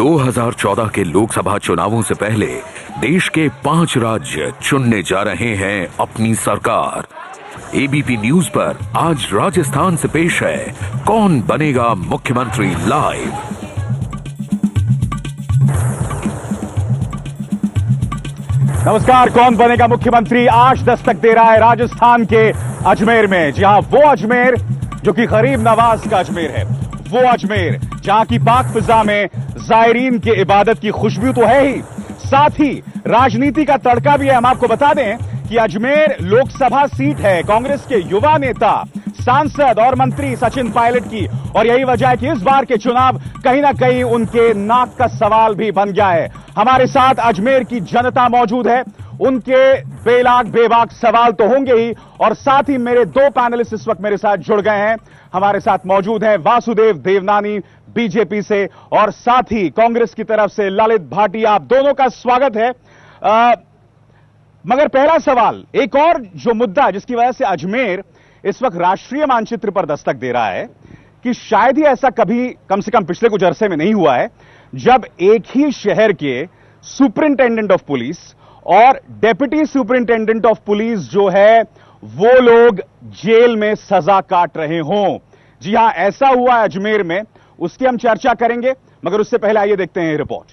2014 के लोकसभा चुनावों से पहले देश के 5 राज्य चुनने जा रहे हैं अपनी सरकार। एबीपी न्यूज पर आज राजस्थान से पेश है कौन बनेगा मुख्यमंत्री लाइव। नमस्कार। कौन बनेगा मुख्यमंत्री आज दस्तक दे रहा है राजस्थान के अजमेर में। जी हां, वो अजमेर जो कि गरीब नवाज का अजमेर है, वो अजमेर जहां की पाक फिजा में जायरीन की इबादत की खुशबू तो है ही, साथ ही राजनीति का तड़का भी है। हम आपको बता दें कि अजमेर लोकसभा सीट है कांग्रेस के युवा नेता, सांसद और मंत्री सचिन पायलट की, और यही वजह है कि इस बार के चुनाव कहीं ना कहीं उनके नाक का सवाल भी बन गया है। हमारे साथ अजमेर की जनता मौजूद है, उनके बेलाग बेबाक सवाल तो होंगे ही, और साथ ही मेरे दो पैनलिस्ट इस वक्त मेरे साथ जुड़ गए हैं। हमारे साथ मौजूद हैं वासुदेव देवनानी बीजेपी से, और साथ ही कांग्रेस की तरफ से ललित भाटिया। आप दोनों का स्वागत है। मगर पहला सवाल, एक और जो मुद्दा जिसकी वजह से अजमेर इस वक्त राष्ट्रीय मानचित्र पर दस्तक दे रहा है कि शायद ही ऐसा कभी, कम से कम पिछले कुछ अरसे में नहीं हुआ है, जब एक ही शहर के सुपरिंटेंडेंट ऑफ पुलिस और डेप्यूटी सुपरिंटेंडेंट ऑफ पुलिस जो है वो लोग जेल में सजा काट रहे हों। जी हां, ऐसा हुआ है अजमेर में, उसकी हम चर्चा करेंगे, मगर उससे पहले आइए देखते हैं रिपोर्ट।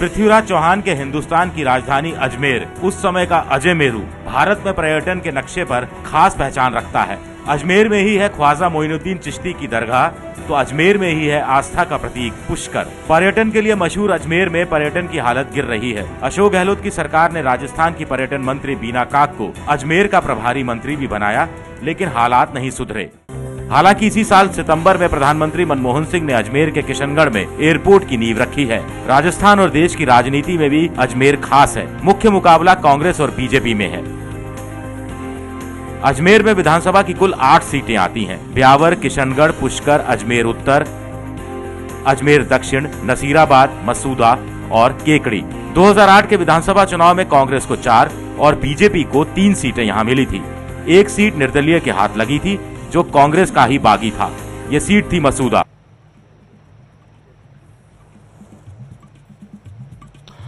पृथ्वीराज चौहान के हिंदुस्तान की राजधानी अजमेर उस समय का अजमेरू भारत में पर्यटन के नक्शे पर खास पहचान रखता है। अजमेर में ही है ख्वाजा मोइनुद्दीन चिश्ती की दरगाह, तो अजमेर में ही है आस्था का प्रतीक पुष्कर। पर्यटन के लिए मशहूर अजमेर में पर्यटन की हालत गिर रही है। अशोक गहलोत की सरकार ने राजस्थान की पर्यटन मंत्री बीना काक को अजमेर का प्रभारी मंत्री भी बनाया, लेकिन हालात नहीं सुधरे। हालांकि इसी साल सितंबर में प्रधानमंत्री मनमोहन सिंह ने अजमेर के किशनगढ़ में एयरपोर्ट की नींव रखी है। राजस्थान और देश की राजनीति में भी अजमेर खास है। मुख्य मुकाबला कांग्रेस और बीजेपी में है। अजमेर में विधानसभा की कुल 8 सीटें आती हैं। ब्यावर, किशनगढ़, पुष्कर, अजमेर उत्तर, अजमेर दक्षिण, नसीराबाद, मसूदा और केकड़ी। 2008 के विधानसभा चुनाव में कांग्रेस को 4 और बीजेपी को 3 सीटें यहाँ मिली थी। एक सीट निर्दलीय के हाथ लगी थी जो कांग्रेस का ही बागी था। ये सीट थी मसूदा।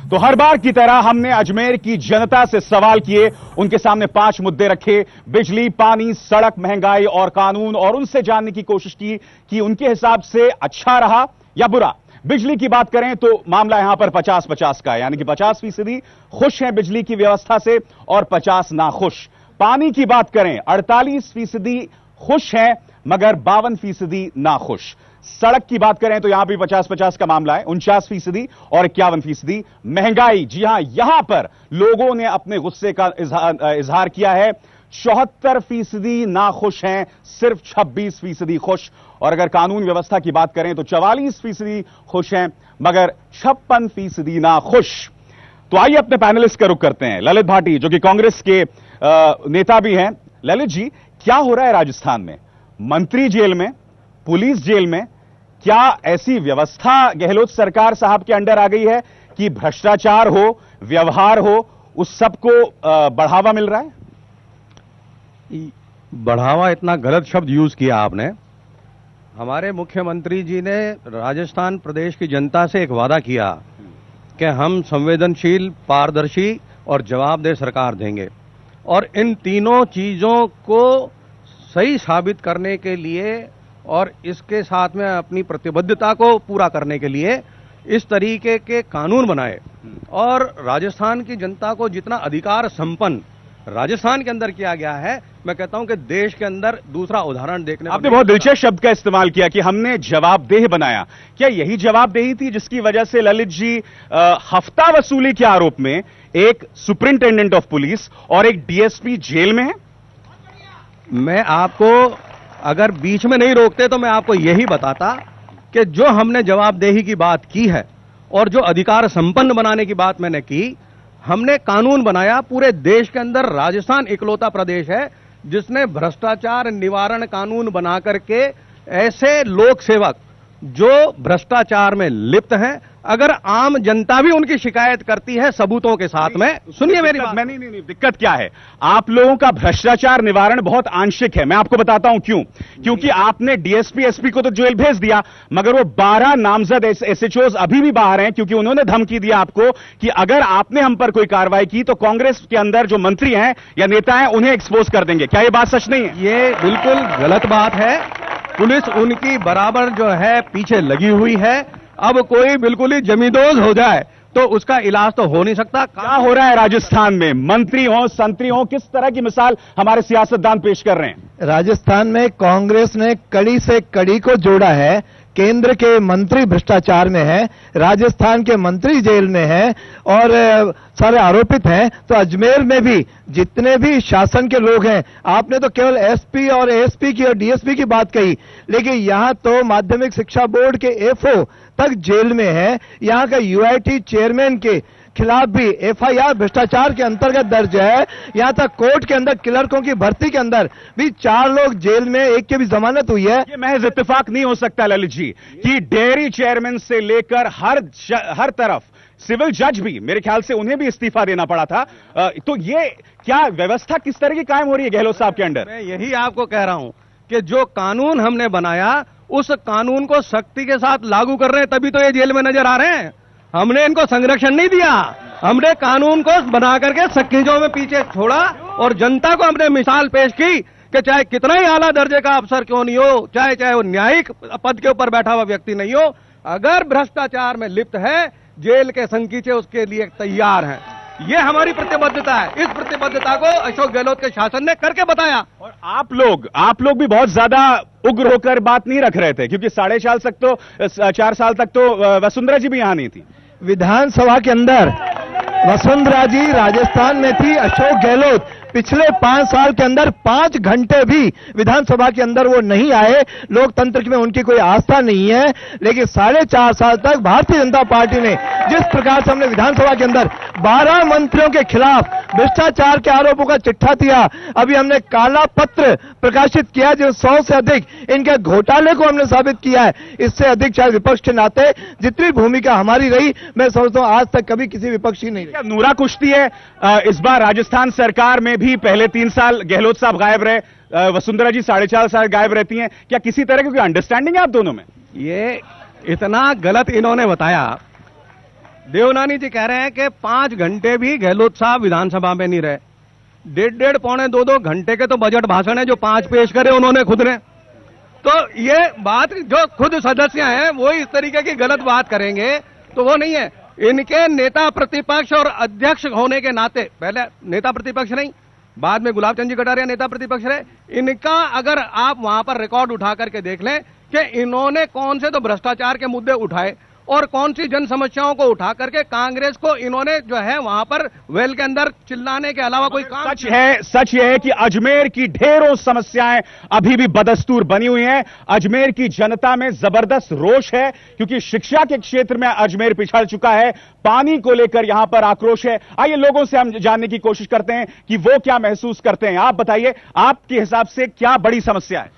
तो हर बार की तरह हमने अजमेर की जनता से सवाल किए, उनके सामने 5 मुद्दे रखे, बिजली, पानी, सड़क, महंगाई और कानून, और उनसे जानने की कोशिश की कि उनके हिसाब से अच्छा रहा या बुरा। बिजली की बात करें तो मामला यहां पर 50-50 का है, यानी कि 50% खुश हैं बिजली की व्यवस्था से और 50 नाखुश। पानी की बात करें 48% खुश हैं मगर 52% नाखुश। सड़क की बात करें तो यहां भी 50-50 का मामला है, 49% और 51%। महंगाई, जी हां, यहां पर लोगों ने अपने गुस्से का इजहार किया है। 74% नाखुश हैं, सिर्फ 26% खुश। और अगर कानून व्यवस्था की बात करें तो 44% खुश हैं मगर 56% नाखुश। तो आइए अपने पैनलिस्ट का रुख करते हैं। ललित भाटी जो कि कांग्रेस के नेता भी हैं। ललित जी, क्या हो रहा है राजस्थान में? मंत्री जेल में, पुलिस जेल में, क्या ऐसी व्यवस्था गहलोत सरकार साहब के अंडर आ गई है कि भ्रष्टाचार हो, व्यवहार हो, उस सबको बढ़ावा मिल रहा है? बढ़ावा, इतना गलत शब्द यूज किया आपने। हमारे मुख्यमंत्री जी ने राजस्थान प्रदेश की जनता से एक वादा किया कि हम संवेदनशील, पारदर्शी और जवाबदेह सरकार देंगे, और इन तीनों चीजों को सही साबित करने के लिए और इसके साथ में अपनी प्रतिबद्धता को पूरा करने के लिए इस तरीके के कानून बनाए, और राजस्थान की जनता को जितना अधिकार संपन्न राजस्थान के अंदर किया गया है, मैं कहता हूं कि देश के अंदर दूसरा उदाहरण देखने। आपने बहुत दिलचस्प शब्द का इस्तेमाल किया कि हमने जवाबदेह बनाया। क्या यही जवाबदेही थी जिसकी वजह से ललित जी हफ्ता वसूली के आरोप में एक सुपरिंटेंडेंट ऑफ पुलिस और एक डीएसपी जेल में है? मैं आपको अगर बीच में नहीं रोकते तो मैं आपको यही बताता कि जो हमने जवाबदेही की बात की है और जो अधिकार संपन्न बनाने की बात मैंने की, हमने कानून बनाया। पूरे देश के अंदर राजस्थान इकलौता प्रदेश है जिसने भ्रष्टाचार निवारण कानून बना करके ऐसे लोक सेवक जो भ्रष्टाचार में लिप्त हैं। अगर आम जनता भी उनकी शिकायत करती है सबूतों के साथ में, सुनिए मेरी बात। नहीं, दिक्कत क्या है? आप लोगों का भ्रष्टाचार निवारण बहुत आंशिक है। मैं आपको बताता हूं क्यों। क्योंकि आपने डीएसपी एसपी को तो जेल भेज दिया, मगर वो 12 नामजद एसएचओज अभी भी बाहर हैं, क्योंकि उन्होंने धमकी दिया आपको कि अगर आपने हम पर कोई कार्रवाई की तो कांग्रेस के अंदर जो मंत्री हैं या नेता हैं उन्हें एक्सपोज कर देंगे। क्या ये बात सच नहीं है? ये बिल्कुल गलत बात है। पुलिस उनकी बराबर जो है पीछे लगी हुई है। अब कोई बिल्कुल ही जमींदोज हो जाए तो उसका इलाज तो हो नहीं सकता। क्या हो रहा है राजस्थान में? मंत्री हो, संतरी हो, किस तरह की मिसाल हमारे सियासतदान पेश कर रहे हैं? राजस्थान में कांग्रेस ने कड़ी से कड़ी को जोड़ा है। केंद्र के मंत्री भ्रष्टाचार में है, राजस्थान के मंत्री जेल में है और सारे आरोपित हैं। तो अजमेर में भी जितने भी शासन के लोग हैं, आपने तो केवल एसपी और एएसपी की और डीएसपी की बात कही, लेकिन यहां तो माध्यमिक शिक्षा बोर्ड के एफओ तक जेल में है। यहां का यूआईटी चेयरमैन के खिलाफ भी एफआईआर भ्रष्टाचार के अंतर्गत दर्ज है। यहां तक कोर्ट के अंदर क्लर्कों की भर्ती के अंदर भी 4 लोग जेल में, एक की भी जमानत हुई है। ये महज इत्तेफाक नहीं हो सकता ललित जी कि डेयरी चेयरमैन से लेकर हर तरफ सिविल जज भी, मेरे ख्याल से उन्हें भी इस्तीफा देना पड़ा था। तो ये क्या व्यवस्था किस तरह की कायम हो रही है गहलोत साहब के अंडर? मैं यही आपको कह रहा हूं कि जो कानून हमने बनाया उस कानून को सख्ती के साथ लागू कर रहे हैं, तभी तो ये जेल में नजर आ रहे हैं। हमने इनको संरक्षण नहीं दिया, हमने कानून को बना करके सख्तियों में पीछे छोड़ा और जनता को हमने मिसाल पेश की कि चाहे कितना ही आला दर्जे का अफसर क्यों नहीं हो, चाहे वो न्यायिक पद के ऊपर बैठा हुआ व्यक्ति नहीं हो, अगर भ्रष्टाचार में लिप्त है, जेल के संकीचे उसके लिए तैयार हैं। ये हमारी प्रतिबद्धता है। इस प्रतिबद्धता को अशोक गहलोत के शासन ने करके बताया। और आप लोग भी बहुत ज्यादा उग्र होकर बात नहीं रख रहे थे, क्योंकि 4 साल तक तो वसुंधरा जी भी यहां नहीं थी। विधानसभा के अंदर वसुंधरा जी राजस्थान में थी, अशोक गहलोत पिछले 5 साल के अंदर 5 घंटे भी विधानसभा के अंदर वो नहीं आए। लोकतंत्र में उनकी कोई आस्था नहीं है। लेकिन 4.5 साल तक भारतीय जनता पार्टी ने जिस प्रकार से हमने विधानसभा के अंदर 12 मंत्रियों के खिलाफ भ्रष्टाचार के आरोपों का चिट्ठा दिया, अभी हमने काला पत्र प्रकाशित किया जो 100 से अधिक इनके घोटाले को हमने साबित किया है। इससे अधिक चाहे विपक्ष के नाते जितनी भूमिका हमारी रही, मैं समझता हूं आज तक कभी किसी विपक्षी नहीं रही। नूरा कुश्ती है इस बार राजस्थान सरकार में भी। पहले 3 साल गहलोत साहब गायब रहे, वसुंधरा जी 4.5 साल गायब रहती हैं। क्या किसी तरह की कोई अंडरस्टैंडिंग है आप दोनों में? ये इतना गलत इन्होंने बताया। देवनानी जी कह रहे हैं कि 5 घंटे भी गहलोत साहब विधानसभा में नहीं रहे। 1.5 पौने 2 घंटे के तो बजट भाषण है जो 5 पेश करे उन्होंने खुद ने। तो ये बात जो खुद सदस्य हैं वो इस तरीके की गलत बात करेंगे तो वो नहीं है। इनके नेता प्रतिपक्ष और अध्यक्ष होने के नाते, पहले नेता प्रतिपक्ष नहीं, बाद में गुलाब चंद जी कटारिया नेता प्रतिपक्ष रहे। इनका अगर आप वहां पर रिकॉर्ड उठा करके देख लें कि इन्होंने कौन से तो भ्रष्टाचार के मुद्दे उठाए और कौन सी जन समस्याओं को उठा करके कांग्रेस को इन्होंने जो है वहां पर वेल के अंदर चिल्लाने के अलावा कोई काम। सच यह है कि अजमेर की ढेरों समस्याएं अभी भी बदस्तूर बनी हुई हैं। अजमेर की जनता में जबरदस्त रोष है, क्योंकि शिक्षा के क्षेत्र में अजमेर पिछड़ चुका है। पानी को लेकर यहां पर आक्रोश है। आइए लोगों से हम जानने की कोशिश करते हैं कि वो क्या महसूस करते हैं। आप बताइए, आपके हिसाब से क्या बड़ी समस्या है?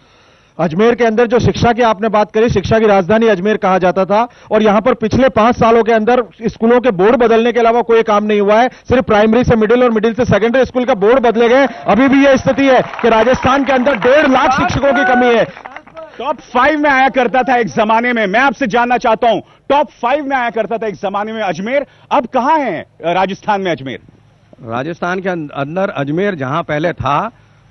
अजमेर के अंदर जो शिक्षा की आपने बात करी, शिक्षा की राजधानी अजमेर कहा जाता था और यहां पर पिछले 5 सालों के अंदर स्कूलों के बोर्ड बदलने के अलावा कोई काम नहीं हुआ है। सिर्फ प्राइमरी से मिडिल और मिडिल से सेकेंडरी स्कूल का बोर्ड बदले गए। अभी भी यह स्थिति है कि राजस्थान के अंदर 1.5 लाख शिक्षकों की कमी है। टॉप 5 में आया करता था एक जमाने में। मैं आपसे जानना चाहता हूं, टॉप 5 में आया करता था एक जमाने में अजमेर, अब कहां है राजस्थान में अजमेर? राजस्थान के अंदर अजमेर जहां पहले था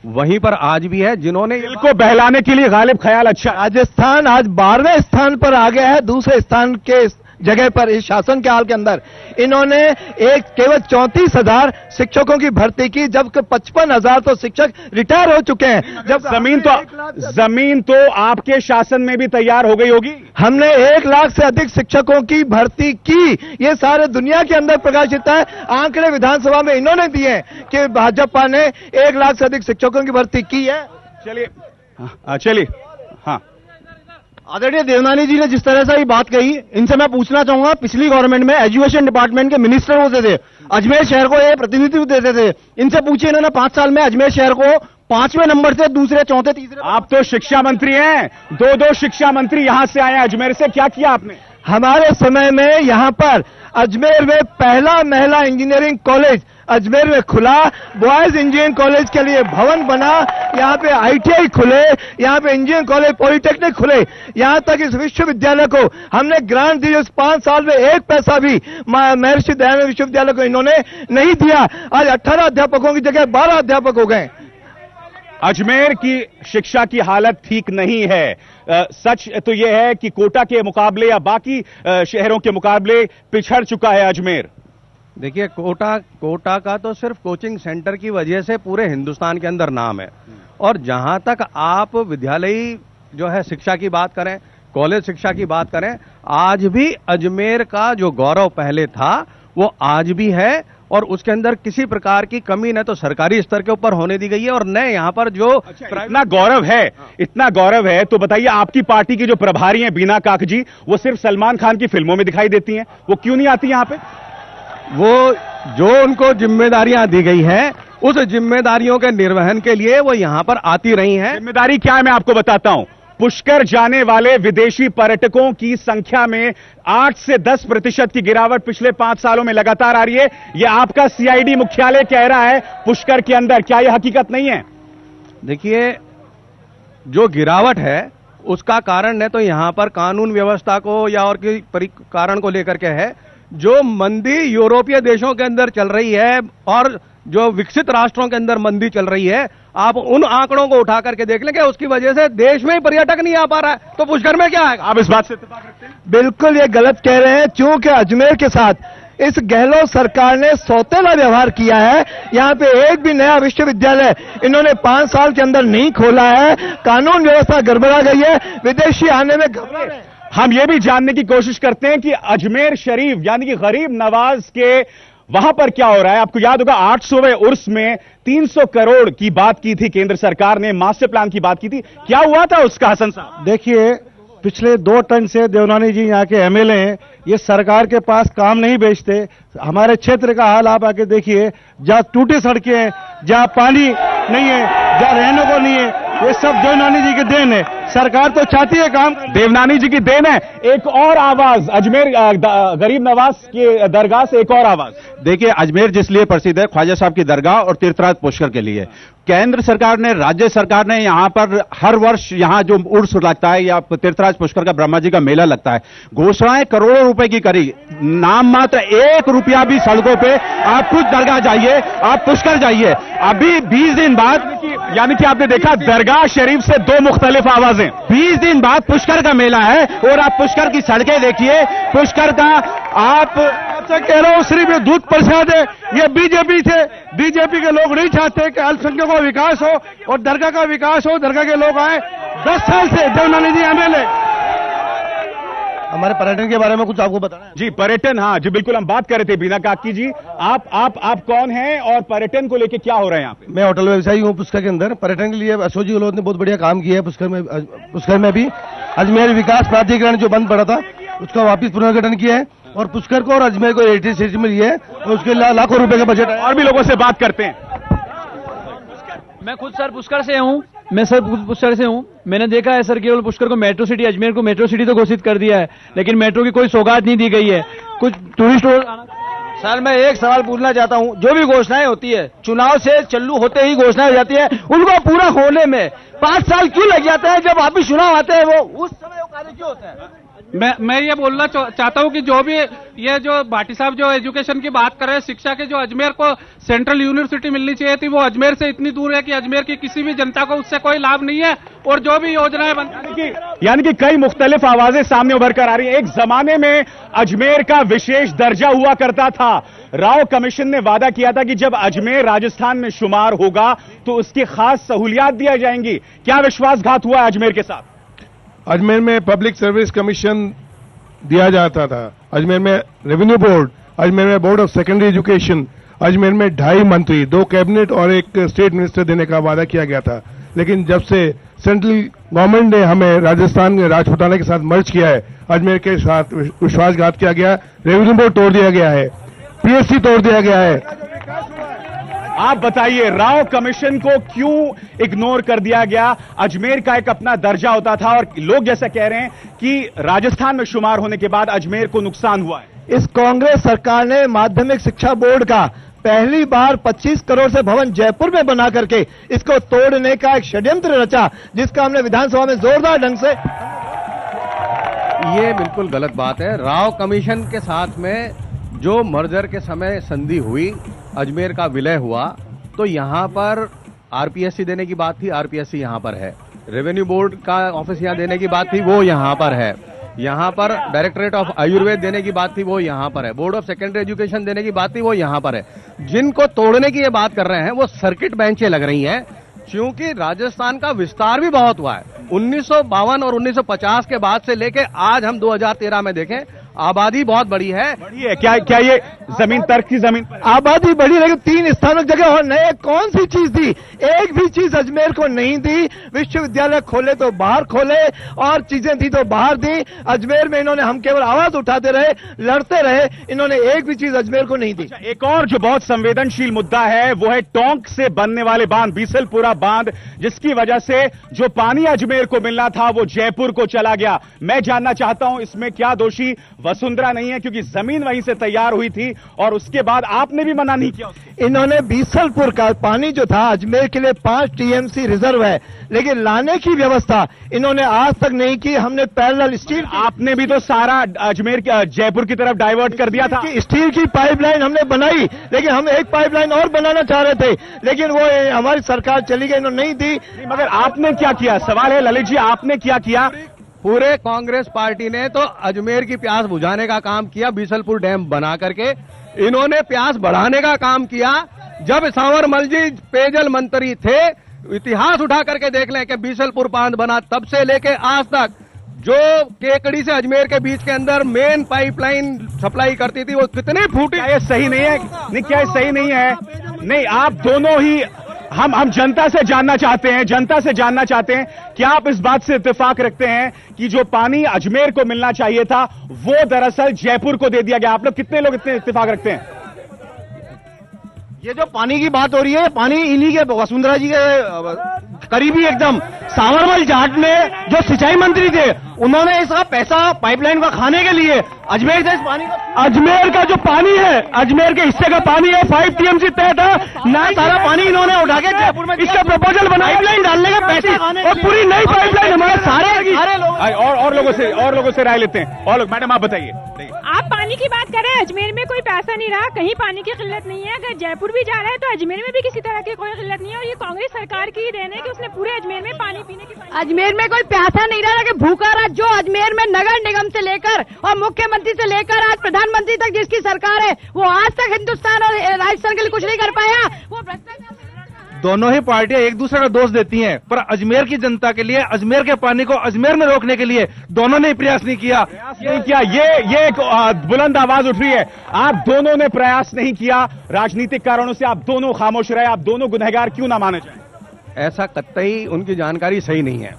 वहीं पर आज भी है। जिन्होंने दिल को बहलाने के लिए गालिब ख्याल अच्छा, राजस्थान आज 12वें स्थान पर आ गया है। दूसरे स्थान के जगह पर इस शासन के हाल के अंदर इन्होंने केवल 34,000 शिक्षकों की भर्ती की, जबकि 55,000 तो शिक्षक रिटायर हो चुके हैं। जब जमीन तो आपके शासन में भी तैयार हो गई होगी। हमने 1 लाख से अधिक शिक्षकों की भर्ती की। ये सारे दुनिया के अंदर प्रकाशित है। आंकड़े विधानसभा में इन्होंने दिए कि भाजपा ने 1 लाख से अधिक शिक्षकों की भर्ती की है। चलिए हाँ, आदरणीय देवनानी जी ने जिस तरह से ये बात कही, इनसे मैं पूछना चाहूंगा, पिछली गवर्नमेंट में एजुकेशन डिपार्टमेंट के मिनिस्टर होते थे, अजमेर शहर को ये प्रतिनिधित्व देते थे। इनसे पूछिए, इन्होंने 5 साल में अजमेर शहर को 5वें नंबर से दूसरे, चौथे, तीसरे। आप तो शिक्षा मंत्री हैं, दो शिक्षा मंत्री यहां से आए हैं अजमेर से, क्या किया आपने? हमारे समय में यहां पर अजमेर में पहला महिला इंजीनियरिंग कॉलेज अजमेर में खुला, बॉयज इंजीनियरिंग कॉलेज के लिए भवन बना, यहाँ पे ITI खुले, यहाँ पे इंजीनियरिंग कॉलेज, पॉलिटेक्निक खुले, यहाँ तक इस विश्वविद्यालय को हमने ग्रांट दी। उस 5 साल में 1 पैसा भी महर्षि दयानंद विश्वविद्यालय को इन्होंने नहीं दिया। आज 18 अध्यापकों की जगह 12 अध्यापक हो गए। अजमेर की शिक्षा की हालत ठीक नहीं है। सच तो यह है कि कोटा के मुकाबले या बाकी शहरों के मुकाबले पिछड़ चुका है अजमेर। देखिए, कोटा का तो सिर्फ कोचिंग सेंटर की वजह से पूरे हिंदुस्तान के अंदर नाम है, और जहां तक आप विद्यालयी जो है शिक्षा की बात करें, कॉलेज शिक्षा की बात करें, आज भी अजमेर का जो गौरव पहले था वो आज भी है, और उसके अंदर किसी प्रकार की कमी न तो सरकारी स्तर के ऊपर होने दी गई है और न यहाँ पर जो इतना गौरव है तो बताइए, आपकी पार्टी की जो प्रभारी हैं बीना काक जी, वो सिर्फ सलमान खान की फिल्मों में दिखाई देती हैं, वो क्यों नहीं आती यहाँ पे? वो जो उनको जिम्मेदारियां दी गई हैं, उस जिम्मेदारियों के निर्वहन के लिए वो यहां पर आती रही हैं। जिम्मेदारी क्या है मैं आपको बताता हूं। पुष्कर जाने वाले विदेशी पर्यटकों की संख्या में 8 से 10% की गिरावट पिछले 5 सालों में लगातार आ रही है। यह आपका CID मुख्यालय कह रहा है पुष्कर के अंदर, क्या यह हकीकत नहीं है? देखिए, जो गिरावट है उसका कारण न तो यहां पर कानून व्यवस्था को या और किसी कारण को लेकर के है। जो मंदी यूरोपीय देशों के अंदर चल रही है और जो विकसित राष्ट्रों के अंदर मंदी चल रही है, आप उन आंकड़ों को उठा करके देख लें कि उसकी वजह से देश में ही पर्यटक नहीं आ पा रहा है, तो पुष्कर में क्या है? आप इस बात से इत्तेफाक रखते हैं? बिल्कुल ये गलत कह रहे हैं, क्योंकि अजमेर के साथ इस गहलोत सरकार ने सौतेला व्यवहार किया है। यहाँ पे एक भी नया विश्वविद्यालय इन्होंने 5 साल के अंदर नहीं खोला है। कानून व्यवस्था गड़बड़ा गई है, विदेशी आने में घबरा रहे हैं। हम ये भी जानने की कोशिश करते हैं कि अजमेर शरीफ यानी कि गरीब नवाज के वहां पर क्या हो रहा है। आपको याद होगा 800वें उर्स में 300 करोड़ की बात की थी केंद्र सरकार ने, मास्टर प्लान की बात की थी, क्या हुआ था उसका हसन साहब? देखिए, पिछले 2 टर्म से देवनानी जी यहाँ के MLA हैं, ये सरकार के पास काम नहीं बेचते। हमारे क्षेत्र का हाल आप आके देखिए, जहाँ टूटी सड़कें हैं, जहाँ पानी नहीं है, जहाँ रहने को नहीं है, ये सब देवनानी जी की देन है। सरकार तो चाहती है काम, देवनानी जी की देन है। एक और आवाज अजमेर गरीब नवाज के दरगाह से, एक और आवाज। देखिए, अजमेर जिस लिए प्रसिद्ध है, ख्वाजा साहब की दरगाह और तीर्थराज पुष्कर के लिए। केंद्र सरकार ने, राज्य सरकार ने यहाँ पर हर वर्ष यहाँ जो उर्स लगता है या तीर्थराज पुष्कर का ब्रह्मा जी का मेला लगता है, घोषणाएं करोड़ों रुपए की करी, नाम मात्र 1 रुपया भी सड़कों पे। आप कुछ दरगाह जाइए, आप पुष्कर जाइए, अभी 20 दिन बाद, यानी कि आपने देखा दरगाह शरीफ से 2 मुख्तलिफ आवाजें। 20 दिन बाद पुष्कर का मेला है और आप पुष्कर की सड़कें देखिए, पुष्कर का आप कह रहा हूं सिर्फ ये दूध प्रसाद है। ये बीजेपी के लोग नहीं चाहते कि अल्पसंख्यकों का विकास हो और दरगाह का विकास हो, दरगाह के लोग आए। 10 साल से देवनानी जी MLA। हमारे पर्यटन के बारे में कुछ आपको बताना है? जी, पर्यटन, हाँ जी बिल्कुल, हम बात कर रहे थे बीना काकी जी। आप कौन हैं और पर्यटन को लेके क्या हो रहा है यहाँ पे? मैं होटल व्यवसायी हूँ पुष्कर के अंदर। पर्यटन के लिए अशोक जी गहलोत ने बहुत बढ़िया काम किया है पुष्कर में भी। अजमेर विकास प्राधिकरण जो बंद पड़ा था उसका वापस पुनर्गठन किया है, और पुष्कर को और अजमेर को हेरिटेज सिटी मिली है, और उसके लाखों रुपए का बजट है। और भी लोगों से बात करते हैं। मैं खुद सर पुष्कर से हूँ, पुष्कर से हूँ। मैंने देखा है सर, केवल पुष्कर को मेट्रो सिटी, अजमेर को मेट्रो सिटी तो घोषित कर दिया है, लेकिन मेट्रो की कोई सौगात नहीं दी गई है। कुछ टूरिस्ट सर, मैं एक सवाल पूछना चाहता हूं, जो भी घोषणाएं होती है, चुनाव से चालू होते ही घोषणाएं हो जाती है, उनको पूरा होने में 5 साल क्यों लग जाता है? जब वापिस चुनाव आते हैं वो उस समय वो कार्य क्यों होते हैं? मैं ये बोलना चाहता हूँ कि जो भी ये जो भाटी साहब जो एजुकेशन की बात कर रहे हैं, शिक्षा के, जो अजमेर को सेंट्रल यूनिवर्सिटी मिलनी चाहिए थी, वो अजमेर से इतनी दूर है कि अजमेर की किसी भी जनता को उससे कोई लाभ नहीं है। और जो भी योजनाएं बनती, यानी कि कई मुख्तलिफ आवाजें सामने उभर कर आ रही है। एक जमाने में अजमेर का विशेष दर्जा हुआ करता था। राव कमीशन ने वादा किया था कि जब अजमेर राजस्थान में शुमार होगा तो उसकी खास सहूलियात दी जाएंगी। क्या विश्वासघात हुआ है अजमेर के साथ? अजमेर में पब्लिक सर्विस कमीशन दिया जाता था, अजमेर में रेवेन्यू बोर्ड, अजमेर में board of secondary education, Ajmer में 2.5 मंत्री, 2 कैबिनेट और 1 स्टेट मिनिस्टर देने का वादा किया गया था। लेकिन जब से सेंट्रल गवर्नमेंट ने हमें राजस्थान में राजपुताना के साथ मर्ज किया है, अजमेर के साथ विश्वासघात किया गया, रेवेन्यू बोर्ड तोड़ दिया गया है, PSC तोड़ दिया गया है। आप बताइए, राव कमीशन को क्यों इग्नोर कर दिया गया? अजमेर का एक अपना दर्जा होता था और लोग जैसा कह रहे हैं कि राजस्थान में शुमार होने के बाद अजमेर को नुकसान हुआ है। इस कांग्रेस सरकार ने माध्यमिक शिक्षा बोर्ड का पहली बार 25 करोड़ से भवन जयपुर में बना करके इसको तोड़ने का एक षड्यंत्र रचा, जिसका हमने विधानसभा में जोरदार ढंग से। ये बिल्कुल गलत बात है। राव कमीशन के साथ में जो मर्जर के समय संधि हुई, अजमेर का विलय हुआ, तो यहां पर आरपीएससी देने की बात थी, आरपीएससी यहां पर है। रेवेन्यू बोर्ड का ऑफिस यहां देने की बात थी, वो यहां पर है। यहां पर डायरेक्टरेट ऑफ आयुर्वेद देने की बात थी, वो यहां पर है। बोर्ड ऑफ सेकेंडरी एजुकेशन देने की बात थी, वो यहां पर है। जिनको तोड़ने की ये बात कर रहे हैं वो सर्किट बेंचें लग रही हैं, क्योंकि राजस्थान का विस्तार भी बहुत हुआ है। 1952 और 1950 के बाद से लेके आज हम 2013 में देखें, आबादी बहुत बड़ी है। क्या ये जमीन तर्क की जमीन? आबादी बढ़ी, लेकिन 3 स्थानों जगह और नए कौन सी चीज दी? एक भी चीज अजमेर को नहीं दी। विश्वविद्यालय खोले तो बाहर खोले और चीजें दी तो बाहर दी। अजमेर में इन्होंने, हम केवल आवाज उठाते रहे, लड़ते रहे, इन्होंने एक भी चीज अजमेर को नहीं दी। एक और जो बहुत संवेदनशील मुद्दा है वो है टोंक से बनने वाले बांध, बीसलपुरा बांध, जिसकी वजह से जो पानी अजमेर को मिलना था वो जयपुर को चला गया। मैं जानना चाहता हूं इसमें क्या दोषी वसुंधरा नहीं है, क्योंकि जमीन वहीं से तैयार हुई थी और उसके बाद आपने भी मना नहीं किया उसको। इन्होंने बीसलपुर का पानी जो था अजमेर के लिए 5 टीएमसी रिजर्व है, लेकिन लाने की व्यवस्था इन्होंने आज तक नहीं की। हमने पैरेलल स्टील, आपने भी तो सारा अजमेर जयपुर की तरफ डाइवर्ट कर दिया था। स्टील की पाइपलाइन हमने बनाई, लेकिन हम एक पाइपलाइन और बनाना चाह रहे थे, लेकिन वो हमारी सरकार चली गई, इन्होंने नहीं दी। मगर आपने क्या किया? सवाल है ललित जी, आपने क्या किया? पूरे कांग्रेस पार्टी ने तो अजमेर की प्यास बुझाने का काम किया, बीसलपुर डैम बना करके। इन्होंने प्यास बढ़ाने का काम किया। जब सांवरमल जी पेयजल मंत्री थे, इतिहास उठा करके देख लें कि बीसलपुर बांध बना, तब से लेके आज तक जो केकड़ी से अजमेर के बीच के अंदर मेन पाइपलाइन सप्लाई करती थी, वो कितनी फूटी। क्या ये सही नहीं है? नहीं, क्या ये सही नहीं है? नहीं, आप दोनों ही, हम जनता से जानना चाहते हैं, जनता से जानना चाहते हैं, क्या आप इस बात से इत्तेफाक रखते हैं कि जो पानी अजमेर को मिलना चाहिए था वो दरअसल जयपुर को दे दिया गया? आप लोग कितने लोग इतने इत्तेफाक रखते हैं? ये जो पानी की बात हो रही है, पानी इन्हीं के, वसुंधरा जी के करीबी एकदम सांवरमल जाट में जो सिंचाई मंत्री थे, उन्होंने इसका पैसा पाइपलाइन का खाने के लिए अजमेर से इस पानी का, अजमेर का जो पानी है, अजमेर के हिस्से का पानी है, 5 टीएमसी तय था ना, सारा पानी इन्होंने उठा के जयपुर में इसका प्रपोजल बनाया, पाइपलाइन डालने का पैसे और पूरी नई पाइपलाइन हमारे सारे और लोगों से राय लेते हैं। और लोग, मैडम आप बताइए। आप पानी की बात कर रहे हैं, अजमेर में कोई पैसा नहीं रहा, कहीं पानी की किल्लत नहीं है। अगर जयपुर भी जा रहा है तो अजमेर में भी किसी तरह की कोई किल्लत नहीं है, और ये कांग्रेस सरकार की देन है कि उसने पूरे अजमेर में पानी पीने की, अजमेर में कोई प्यासा नहीं रहा कि भूखा रहा। जो अजमेर में नगर निगम से लेकर और मुख्यमंत्री से लेकर आज प्रधानमंत्री तक जिसकी सरकार है, वो आज तक हिंदुस्तान और राजस्थान के लिए कुछ नहीं कर पाया। वो भ्रष्टाचार। दोनों ही पार्टियां एक दूसरे का दोष देती हैं, पर अजमेर की जनता के लिए, अजमेर के पानी को अजमेर में रोकने के लिए दोनों ने प्रयास नहीं किया। ये एक बुलंद आवाज उठ रही है। आप दोनों ने प्रयास नहीं किया, राजनीतिक कारणों से आप दोनों खामोश रहे। आप दोनों गुनहगार क्यों ना माने जाए? ऐसा कतई उनकी जानकारी सही नहीं है।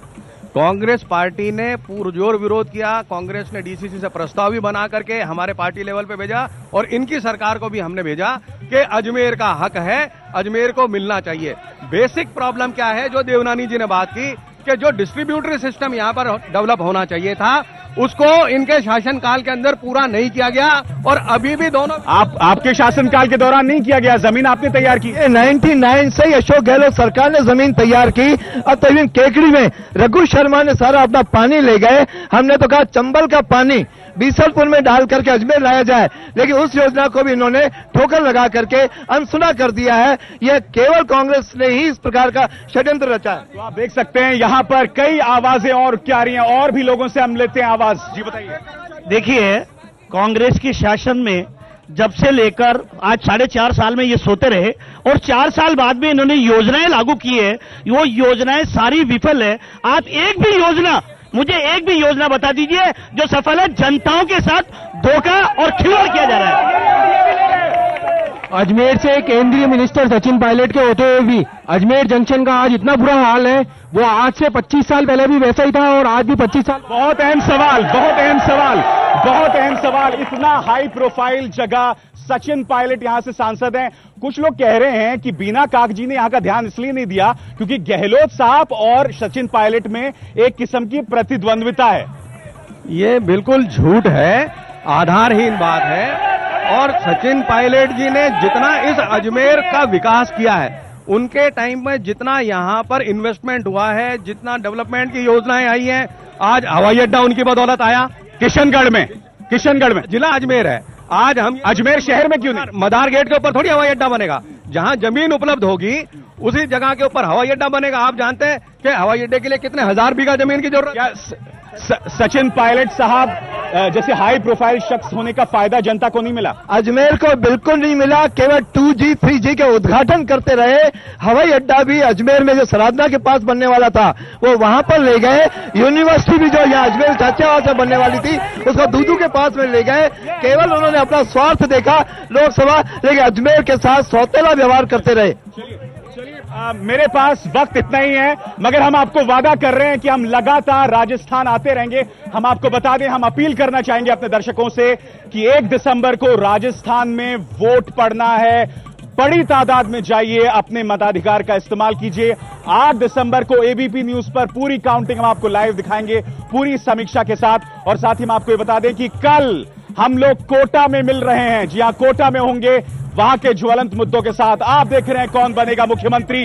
कांग्रेस पार्टी ने पुरजोर विरोध किया। कांग्रेस ने डीसीसी से प्रस्ताव भी बना करके हमारे पार्टी लेवल पे भेजा, और इनकी सरकार को भी हमने भेजा कि अजमेर का हक है, अजमेर को मिलना चाहिए। बेसिक प्रॉब्लम क्या है, जो देवनानी जी ने बात की कि जो डिस्ट्रीब्यूटरी सिस्टम यहां पर डेवलप होना चाहिए था, उसको इनके शासनकाल के अंदर पूरा नहीं किया गया, और अभी भी दोनों आपके शासनकाल के दौरान नहीं किया गया। जमीन आपने तैयार की। 99 से अशोक गहलोत सरकार ने जमीन तैयार की। अब तक केकड़ी में रघु शर्मा ने सारा अपना पानी ले गए। हमने तो कहा चंबल का पानी बीसलपुर में डाल करके अजमेर लाया जाए, लेकिन उस योजना को भी इन्होंने ठोकर लगा करके अनसुना कर दिया है। यह केवल कांग्रेस ने ही इस प्रकार का षड्यंत्र रचा है। तो आप देख सकते हैं यहाँ पर कई आवाजें और क्या आ रही हैं, और भी लोगों से हम लेते हैं आवाज। जी बताइए। देखिए, कांग्रेस की शासन में जब से लेकर आज 4.5 साल में ये सोते रहे, और 4 साल बाद में इन्होंने योजनाएं लागू की है, वो योजनाएं सारी विफल है। आप मुझे एक भी योजना बता दीजिए जो सफल है। जनताओं के साथ धोखा और खिलवाड़ किया जा रहा है। अजमेर से केंद्रीय मिनिस्टर सचिन पायलट के होते हुए भी अजमेर जंक्शन का आज इतना बुरा हाल है, वो आज से 25 साल पहले भी वैसा ही था और आज भी 25 साल। बहुत अहम सवाल बहुत अहम सवाल, इतना हाई प्रोफाइल जगह, सचिन पायलट यहां से सांसद हैं। कुछ लोग कह रहे हैं कि बीना कागजी ने यहां का ध्यान इसलिए नहीं दिया क्योंकि गहलोत साहब और सचिन पायलट में एक किस्म की प्रतिद्वंद्विता है। ये बिल्कुल झूठ है, आधारहीन बात है। और सचिन पायलट जी ने जितना इस अजमेर का विकास किया है, उनके टाइम में जितना यहां पर इन्वेस्टमेंट हुआ है, जितना डेवलपमेंट की योजनाएं आई हैं, आज हवाई अड्डा उनकी बदौलत आया। किशनगढ़ में जिला अजमेर है। आज हम अजमेर शहर में क्यों नहीं? मदार गेट के ऊपर थोड़ी हवाई अड्डा बनेगा, जहां जमीन उपलब्ध होगी उसी जगह के ऊपर हवाई अड्डा बनेगा। आप जानते हैं कि हवाई अड्डे के लिए कितने हजार बीघा जमीन की जरूरत है। सचिन पायलट साहब जैसे हाई प्रोफाइल शख्स होने का फायदा जनता को नहीं मिला? अजमेर को बिल्कुल नहीं मिला, केवल 2G 3G के उद्घाटन करते रहे। हवाई अड्डा भी अजमेर में जो सराधना के पास बनने वाला था वो वहां पर ले गए। यूनिवर्सिटी भी जो यहाँ अजमेर चाचावाल से बनने वाली थी उसको दूदू के पास में ले गए। केवल उन्होंने अपना स्वार्थ देखा लोकसभा, लेकिन अजमेर के साथ सौतेला व्यवहार करते रहे। मेरे पास वक्त इतना ही है, मगर हम आपको वादा कर रहे हैं कि हम लगातार राजस्थान आते रहेंगे। हम आपको बता दें, हम अपील करना चाहेंगे अपने दर्शकों से कि 1 दिसंबर को राजस्थान में वोट पड़ना है। बड़ी तादाद में जाइए, अपने मताधिकार का इस्तेमाल कीजिए। 8 दिसंबर को एबीपी न्यूज पर पूरी काउंटिंग हम आपको लाइव दिखाएंगे, पूरी समीक्षा के साथ। और साथ ही हम आपको ये बता दें कि कल हम लोग कोटा में मिल रहे हैं। जी हां, कोटा में होंगे, वहां के ज्वलंत मुद्दों के साथ। आप देख रहे हैं कौन बनेगा मुख्यमंत्री।